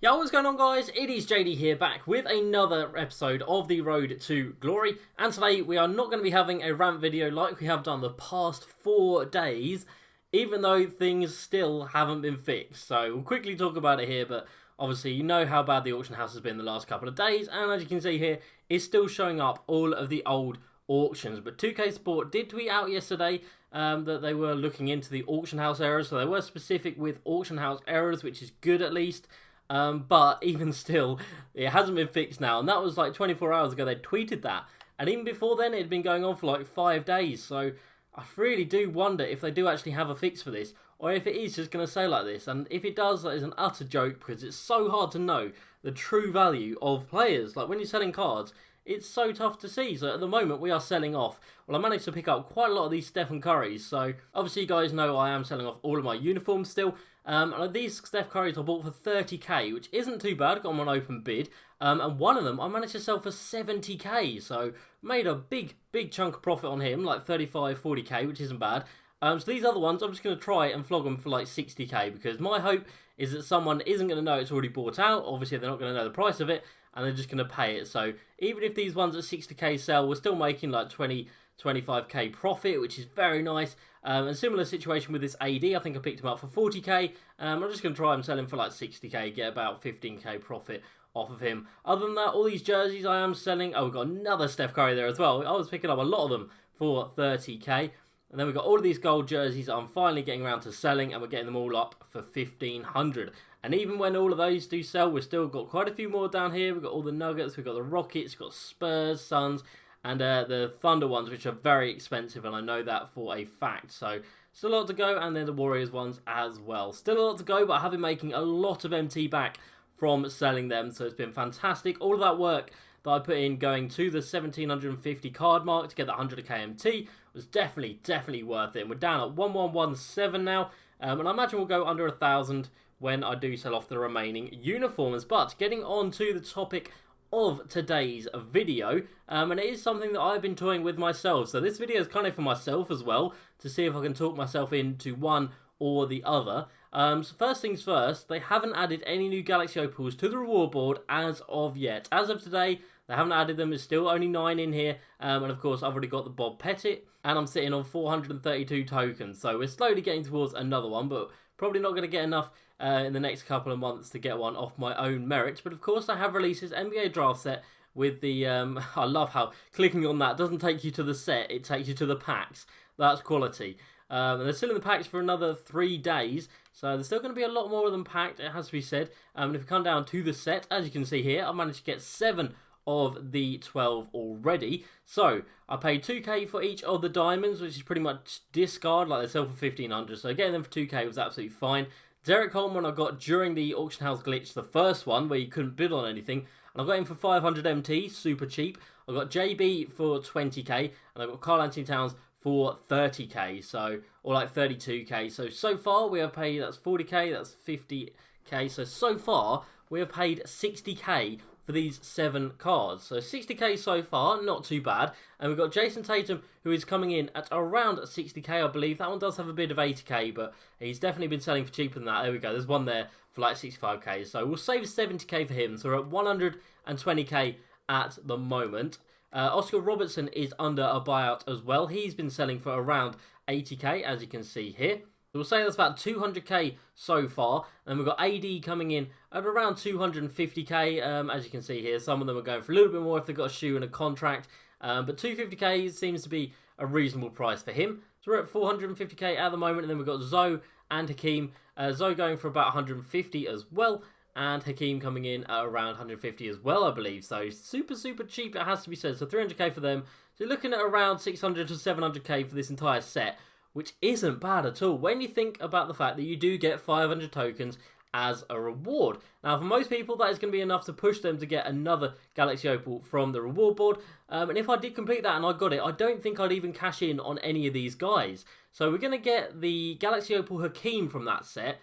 Yo, what's going on, guys? It is JD here, back with another episode of the Road to Glory, and today we are not going to be having a rant video like we have done the past 4 days, even though things still haven't been fixed. So we'll quickly talk about it here, but obviously you know how bad the auction house has been the last couple of days, and as you can see here, it's still showing up all of the old auctions. But 2K Sport did tweet out yesterday that they were looking into the auction house errors, so they were specific with auction house errors, which is good at least. But even still, it hasn't been fixed now, and that was like 24 hours ago they tweeted that, and even before then it had been going on for like 5 days, so I really do wonder if they do actually have a fix for this, or if it is just going to stay like this. And if it does, that is an utter joke, because it's so hard to know the true value of players. Like when you're selling cards, it's so tough to see. So at the moment we are selling off, well, I managed to pick up quite a lot of these Stephen Currys, so obviously you guys know I am selling off all of my uniforms still. And these Steph Currys I bought for 30k, which isn't too bad. Got them on open bid, and one of them I managed to sell for 70k, so made a big chunk of profit on him, like 35, 40k, which isn't bad. So these other ones I'm just going to try and flog them for like 60k, because my hope is that someone isn't going to know it's already bought out. Obviously they're not going to know the price of it, and they're just going to pay it. So even if these ones at 60k sell, we're still making like 20, 25k profit, which is very nice. And similar situation with this AD, I think I picked him up for 40k. I'm just going to try and sell him for like 60k, get about 15k profit off of him. Other than that, all these jerseys I am selling. Oh, we've got another Steph Curry there as well. I was picking up a lot of them for 30k. And then we've got all of these gold jerseys I'm finally getting around to selling, and we're getting them all up for 1500. And even when all of those do sell, we've still got quite a few more down here. We've got all the Nuggets, we've got the Rockets, we've got Spurs, Suns, and the Thunder ones, which are very expensive, and I know that for a fact. So still a lot to go, and then the Warriors ones as well. Still a lot to go, but I have been making a lot of MT back from selling them, so it's been fantastic. All of that work that I put in going to the 1750 card mark to get that 100k MT was definitely worth it. And we're down at 1117 now, and I imagine we'll go under 1,000 when I do sell off the remaining uniforms. But getting on to the topic of today's video, and it is something that I've been toying with myself, so this video is kind of for myself as well, to see if I can talk myself into one or the other. So first things first, they haven't added any new Galaxy Opals to the reward board as of yet. As of today, they haven't added them. There's still only 9 in here, and of course I've already got the Bob Pettit, and I'm sitting on 432 tokens, so we're slowly getting towards another one, but probably not going to get enough in the next couple of months to get one off my own merit. But of course I have released this NBA draft set with the, I love how clicking on that doesn't take you to the set, it takes you to the packs. That's quality. And they're still in the packs for another 3 days, so there's still going to be a lot more of them packed, it has to be said. And if we come down to the set, as you can see here, I've managed to get 7 of the 12 already. So I paid 2k for each of the diamonds, which is pretty much discard, like they sell for 1500, so getting them for 2k was absolutely fine. Derek Coleman I got during the auction house glitch, the first one where you couldn't bid on anything, and I got him for 500 MT, super cheap. I got JB for 20k, and I got Carl Anthony Towns for 30k, so, or like 32k. So far we have paid, that's 40k, that's 50k, so far we have paid 60k for these 7 cards. So 60k so far, not too bad. And we've got Jason Tatum, who is coming in at around 60k, I believe. That one does have a bid of 80k, but he's definitely been selling for cheaper than that. There we go, there's one there for like 65k. So we'll save 70k for him, so we're at 120k at the moment. Oscar Robertson is under a buyout as well. He's been selling for around 80k, as you can see here. So we'll say that's about 200k so far. And we've got AD coming in at around 250k, as you can see here. Some of them are going for a little bit more if they've got a shoe and a contract. But 250k seems to be a reasonable price for him. So we're at 450k at the moment. And then we've got Zoe and Hakeem. Zoe going for about 150 as well, and Hakeem coming in at around 150 as well, I believe. So super cheap, it has to be said. So 300k for them. So you're looking at around 600 to 700k for this entire set, which isn't bad at all when you think about the fact that you do get 500 tokens as a reward. Now, for most people, that is going to be enough to push them to get another Galaxy Opal from the reward board. And if I did complete that and I got it, I don't think I'd even cash in on any of these guys. So we're going to get the Galaxy Opal Hakeem from that set.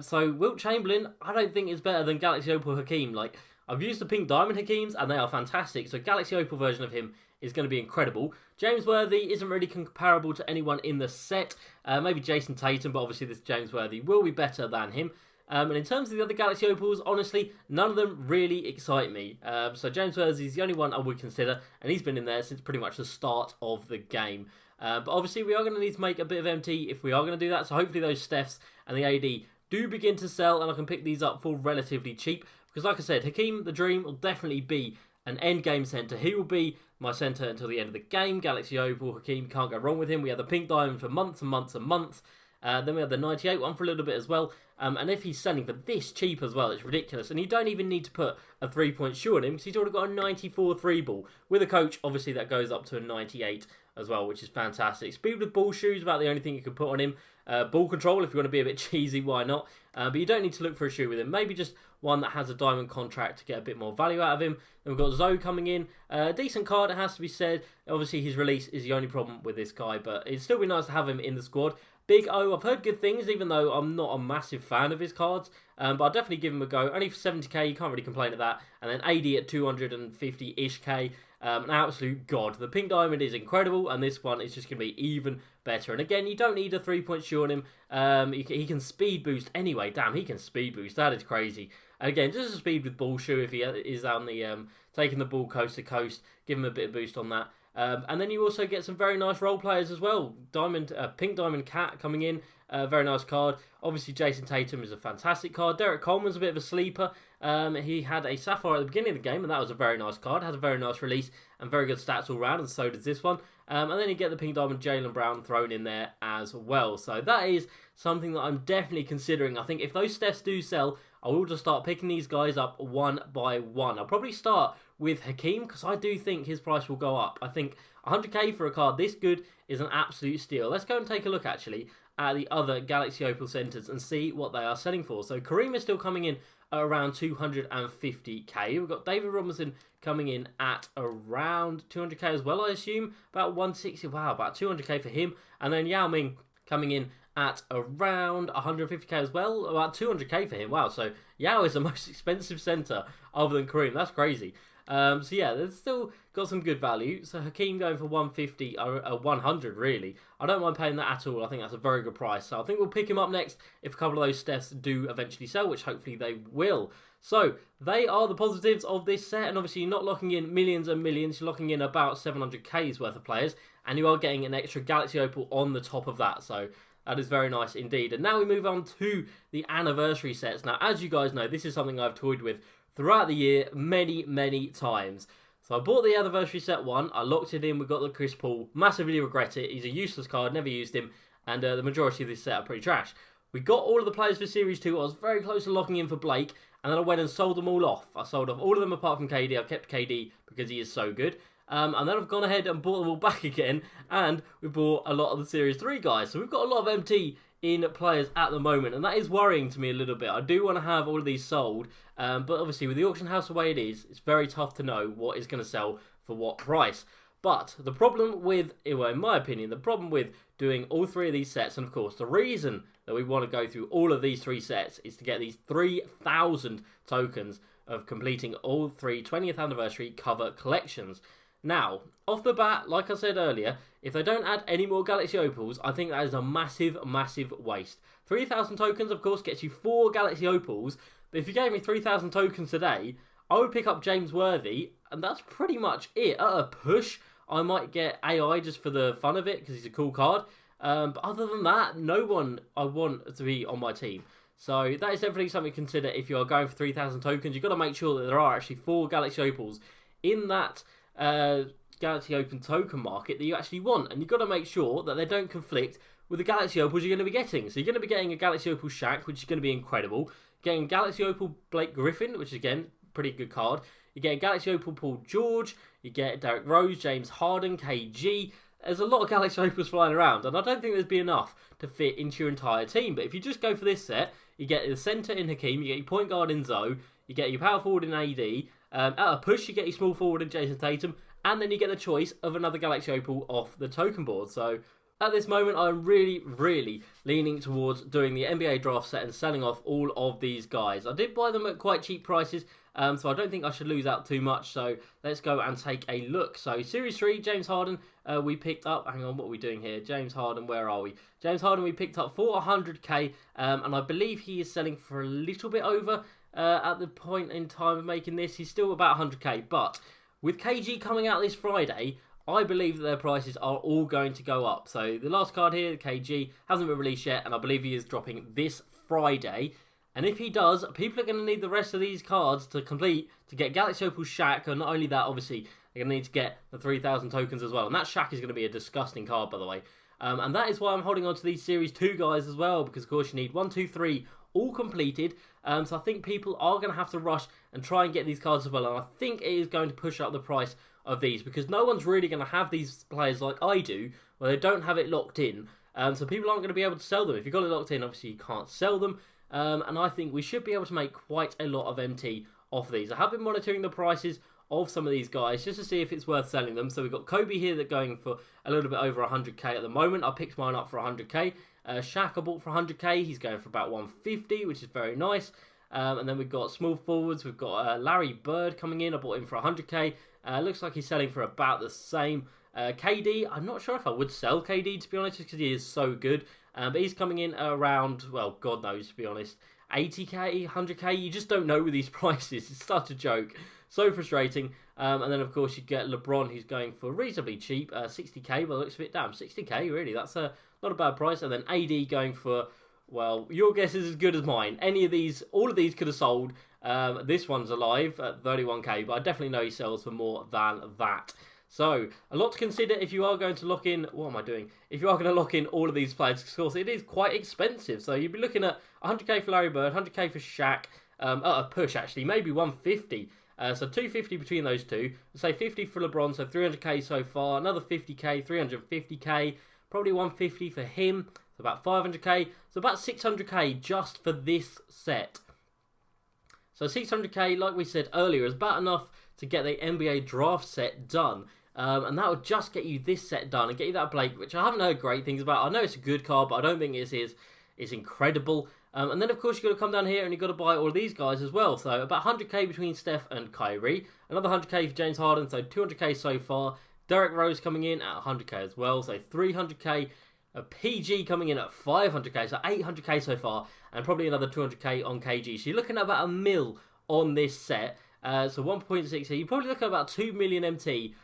So Wilt Chamberlain, I don't think is better than Galaxy Opal Hakeem. Like, I've used the pink diamond Hakeems and they are fantastic. So Galaxy Opal version of him is going to be incredible. James Worthy isn't really comparable to anyone in the set. Maybe Jason Tatum, but obviously this James Worthy will be better than him. And in terms of the other Galaxy Opals, honestly, none of them really excite me. So James Worthy is the only one I would consider, and he's been in there since pretty much the start of the game. But obviously, we are going to need to make a bit of MT if we are going to do that. So hopefully those Stephs and the AD do begin to sell, and I can pick these up for relatively cheap. Because like I said, Hakeem the Dream will definitely be an end game centre. He will be my centre until the end of the game. Galaxy Opal, Hakeem, can't go wrong with him. We had the pink diamond for months and months and months. Then we had the 98 one for a little bit as well. And if he's selling for this cheap as well, it's ridiculous. And you don't even need to put a 3-point shoe on him because he's already got a 94 3-ball. With a coach, obviously, that goes up to a 98 as well, which is fantastic. Speed with ball shoes, about the only thing you can put on him. Ball control, if you want to be a bit cheesy, why not? But you don't need to look for a shoe with him. Maybe just one that has a diamond contract to get a bit more value out of him. Then we've got Zoe coming in. Decent card, it has to be said. Obviously, his release is the only problem with this guy, but it'd still be nice to have him in the squad. Big O, I've heard good things, even though I'm not a massive fan of his cards. But I'll definitely give him a go. Only for 70k, you can't really complain at that. And then AD at 250-ish k. An absolute god. The pink diamond is incredible, and this one is just going to be even better. And again, you don't need a 3-point shoe on him. He can speed boost anyway. Damn, he can speed boost. That is crazy. And again, just a speed with ball shoe if he is on the taking the ball coast to coast. Give him a bit of boost on that. And then you also get some very nice role players as well. Pink Diamond Cat coming in, very nice card. Obviously, Jason Tatum is a fantastic card. Derek Coleman's a bit of a sleeper. He had a Sapphire at the beginning of the game, and that was a very nice card. Had a very nice release and very good stats all round, and so does this one. And then you get the Pink Diamond Jaylen Brown thrown in there as well. So that is something that I'm definitely considering. I think if those Stephs do sell, I will just start picking these guys up one by one. I'll probably start with Hakeem because I do think his price will go up. I think 100k for a card this good is an absolute steal. Let's go and take a look actually at the other Galaxy Opal centres and see what they are selling for. So Kareem is still coming in at around 250k. We've got David Robinson coming in at around 200k as well, I assume. About 160, wow, about 200k for him. And then Yao Ming coming in at around 150k as well, about 200k for him. Wow, so Yao is the most expensive centre other than Kareem. That's crazy. So yeah, they've still got some good value. So Hakeem going for 150, 100 really. I don't mind paying that at all. I think that's a very good price. So I think we'll pick him up next if a couple of those Stephs do eventually sell, which hopefully they will. So they are the positives of this set, and obviously you're not locking in millions and millions. You're locking in about 700k's worth of players, and you are getting an extra Galaxy Opal on the top of that. So that is very nice indeed. And now we move on to the anniversary sets. Now, as you guys know, this is something I've toyed with throughout the year many times. So I bought the anniversary set one, I locked it in, we got the Chris Paul, massively regret it, he's a useless card, never used him, and the majority of this set are pretty trash. We got all of the players for Series 2, I was very close to locking in for Blake, and then I went and sold them all off. I sold off all of them apart from KD, I kept KD because he is so good. And then I've gone ahead and bought them all back again, and we bought a lot of the Series 3 guys. So we've got a lot of MT in players at the moment, and that is worrying to me a little bit. I do want to have all of these sold, but obviously with the auction house the way it is, it's very tough to know what is going to sell for what price. But the problem with, well, in my opinion, the problem with doing all three of these sets, and of course the reason that we want to go through all of these three sets is to get these 3,000 tokens of completing all three 20th anniversary cover collections. Now, off the bat, like I said earlier, if they don't add any more Galaxy Opals, I think that is a massive waste. 3,000 tokens, of course, gets you 4 Galaxy Opals, but if you gave me 3,000 tokens today, I would pick up James Worthy, and that's pretty much it. At a push, I might get AI just for the fun of it, because he's a cool card. But other than that, no one I want to be on my team. So that is definitely something to consider if you are going for 3,000 tokens. You've got to make sure that there are actually 4 Galaxy Opals in that Galaxy Open token market that you actually want, and you've got to make sure that they don't conflict with the Galaxy Opals you're going to be getting. So you're going to be getting a Galaxy Opal Shaq, which is going to be incredible. Getting Galaxy Opal Blake Griffin, which is again pretty good card. You get Galaxy Opal Paul George. You get Derrick Rose, James Harden, KG. There's a lot of Galaxy Opals flying around, and I don't think there'd be enough to fit into your entire team. But if you just go for this set, you get the centre in Hakeem, you get your point guard in Zoe, you get your power forward in AD. At a push, you get your small forward in Jason Tatum, and then you get the choice of another Galaxy Opal off the token board. So, At this moment, I'm really leaning towards doing the NBA draft set and selling off all of these guys. I did buy them at quite cheap prices, so I don't think I should lose out too much. So let's go and take a look. So Series 3, James Harden, we picked up. Hang on, what are we doing here? James Harden, where are we? James Harden, we picked up for 100k, and I believe he is selling for a little bit over at the point in time of making this. He's still about 100k, but with KG coming out this Friday, I believe that their prices are all going to go up. So the last card here, KG, hasn't been released yet, and I believe he is dropping this Friday. And if he does, people are going to need the rest of these cards to complete to get Galaxy Opal Shaq, and not only that, obviously, they're going to need to get the 3,000 tokens as well. And that Shaq is going to be a disgusting card, by the way. And that is why I'm holding on to these Series 2 guys as well, because of course you need 1, 2, 3 all completed. So I think people are going to have to rush and try and get these cards as well. And I think it is going to push up the price of these, because no one's really going to have these players like I do, where they don't have it locked in. So people aren't going to be able to sell them. If you've got it locked in, obviously you can't sell them. And I think we should be able to make quite a lot of MT off these. I have been monitoring the prices of some of these guys just to see if it's worth selling them. So we've got Kobe here that going for a little bit over 100k at the moment. I picked mine up for 100k. Shaq I bought for 100k. He's going for about 150, which is very nice. And then we've got small forwards. We've got Larry Bird coming in. I bought him for 100k. Looks like he's selling for about the same. KD, I'm not sure if I would sell KD, to be honest, because he is so good. But he's coming in around, well, God knows, to be honest, 80k, 100k. You just don't know with these prices. It's such a joke. So frustrating. And then, of course, you get LeBron, who's going for reasonably cheap, 60k. Well, it looks a bit damn. 60k, really. That's not a bad price. And then AD going for, well, your guess is as good as mine. Any of these, all of these could have sold. This one's alive at 31k, but I definitely know he sells for more than that. So, a lot to consider if you are going to lock in, what am I doing? If you are going to lock in all of these players, because of course it is quite expensive. So you'd be looking at 100k for Larry Bird, 100k for Shaq, a push actually, maybe 150. So 250 between those two. Say 50 for LeBron, so 300k so far, another 50k, 350k, probably 150 for him, so about 500k. So about 600k just for this set. So 600k, like we said earlier, is about enough to get the NBA draft set done. And that would just get you this set done and get you that Blake, which I haven't heard great things about. I know it's a good card, but I don't think it's incredible. And then, of course, you've got to come down here and you've got to buy all of these guys as well. So about 100k between Steph and Kyrie. Another 100k for James Harden, so 200k so far. Derrick Rose coming in at 100k as well, so 300k. A PG coming in at 500k, so 800k so far. And probably another 200k on KG. So you're looking at about a mil on this set. So 1.6 here. You're probably looking at about 2 million MT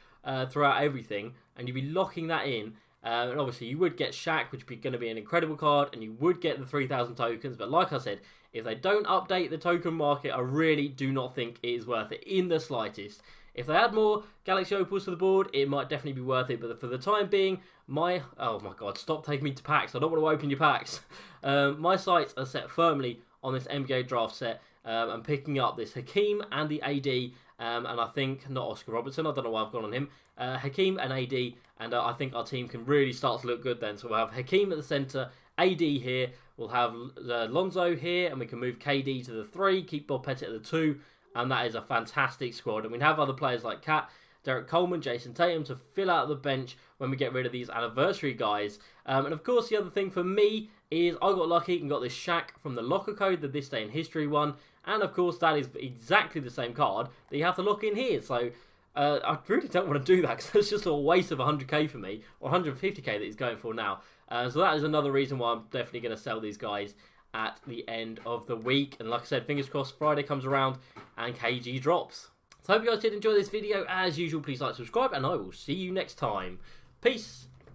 throughout everything. And you'd be locking that in. And obviously you would get Shaq, which is going to be an incredible card. And you would get the 3,000 tokens. But like I said, if they don't update the token market, I really do not think it is worth it in the slightest. If they add more Galaxy Opals to the board, it might definitely be worth it. But for the time being, oh my god, stop taking me to packs. I don't want to open your packs. My sights are set firmly on this NBA draft set. I'm picking up this Hakeem and the AD. And I think, not Oscar Robertson, I don't know why I've gone on him. Hakeem and AD. And I think our team can really start to look good then. So we'll have Hakeem at the centre, AD here. We'll have Lonzo here. And we can move KD to the 3, keep Bob Pettit at the 2. And that is a fantastic squad. And we have other players like Kat, Derek Coleman, Jason Tatum to fill out the bench when we get rid of these anniversary guys. And of course, the other thing for me is I got lucky and got this Shaq from the locker code, the This Day in History one. And of course, that is exactly the same card that you have to lock in here. So I really don't want to do that because it's just a waste of 100k for me, or 150k that he's going for now. So that is another reason why I'm definitely going to sell these guys at the end of the week. And like I said, fingers crossed Friday comes around and KG drops. So I hope you guys did enjoy this video. As usual, please like, subscribe, and I will see you next time. Peace.